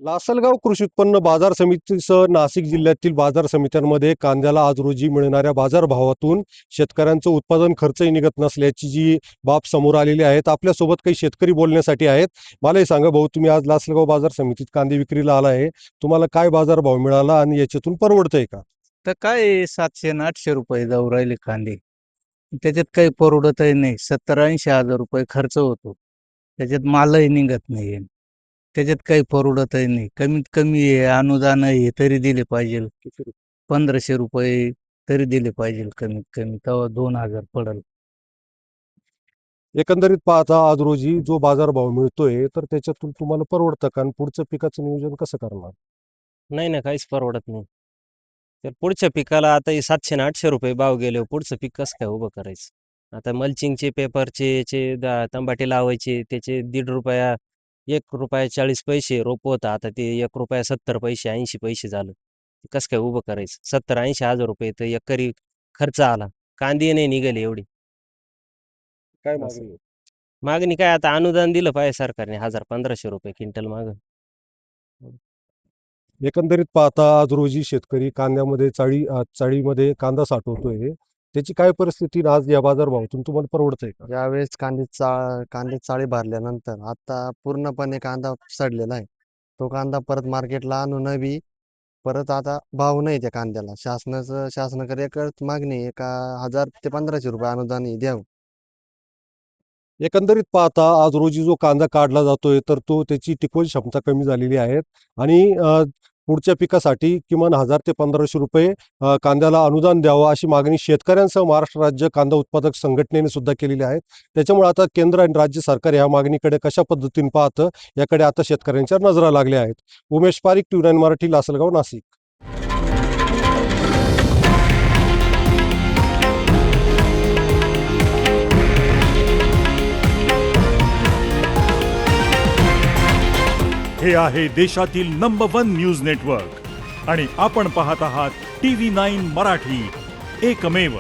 लासलगाव कृषी उत्पन्न बाजार समितीसह नाशिक जिल्ह्यातील बाजार समित्यांमध्ये कांद्याला आज रोजी मिळणाऱ्या बाजारभावातून शेतकऱ्यांचं उत्पादन खर्चही निघत नसल्याची जी बाब समोर आलेली आहेत. आपल्यासोबत काही शेतकरी बोलण्यासाठी आहेत. मलाही सांगा भाऊ, तुम्ही आज लासलगाव बाजार समितीत कांदे विक्रीला आला आहे. तुम्हाला काय बाजारभाव मिळाला आणि याच्यातून परवडतंय का? तर काय 700 आणि 800 रुपये जाऊ राहिले कांदे. त्याच्यात काही परवडतही नाही. 70-80 हजार रुपये खर्च होतो. त्याच्यात मालही निघत नाही. त्याच्यात काही परवडतही नाही. कमीत कमी अनुदान हे तरी दिले पाहिजे. 1500 रुपये तरी दिले पाहिजे कमीत कमी. तेव्हा 2000 पडल. एकंदरीत पाहता आज रोजी जो बाजारभाव मिळतोय तर त्याच्यातून तुम्हाला परवडतं का आणि पुढचं पिकाचं नियोजन कसं करणार? नाही ना, काहीच परवडत नाही. तर पुढच्या पिकाला आता हे 700 आणि 800 रुपये भाव गेल्यावर पुढचं पीक कसं काय उभं करायचं? आता मल्चिंगचे, पेपरचे, याचे तंबाटे लावायचे, त्याचे ₹1.5 ₹1.40 रोप होतं. आता ते ₹1.70 ₹80 झालं. ते कसं काय उभं करायचं? 70-80 हजार रुपये तर एकरी खर्च आला. कांदे नाही निघाले एवढे. काय असं. मागणी आहे? मागणी काय आता अनुदान दिलं पाहिजे सरकारने 1000-1500 रुपये क्विंटल मागं. एकंदरीत पाहता आज रोजी शेतकरी कांद्यामध्ये चाळीमध्ये कांदा साठवतोय. त्याची काय परिस्थिती आणि आज या बाजारभावातून तुम्हाला परवडतंय का? यावेळेस कांदे चाळी भरल्यानंतर आता पूर्णपणे कांदा सडलेला आहे. तो कांदा परत मार्केटला आणून बी परत आता भाव नाही त्या कांद्याला. शासनाकडे एकच मागणी आहे का 1000 ते 1500 रुपये अनुदान हे द्यावं. एकंदरीत पाहता आज रोजी जो कांदा काढला जातोय तर तो त्याची टिकवण क्षमता कमी झालेली आहे आणि पुढच्या पिकासाठी किमान 1000 ते 1500 रुपये कांद्याला अनुदान द्यावं अशी मागणी शेतकऱ्यांसह महाराष्ट्र राज्य कांदा उत्पादक संघटनेने सुद्धा केलेली आहे. त्याच्यामुळे आता केंद्र आणि राज्य सरकार या मागणीकडे कशा पद्धतीने पाहतं याकडे आता शेतकऱ्यांच्या नजरा लागल्या आहेत. उमेश पारिक, TV9 मराठी, लासलगाव, नाशिक. हे आहे देशातील नंबर 1 न्यूज नेटवर्क आणि आपण पाहत आहात TV9 मराठी, एकमेव.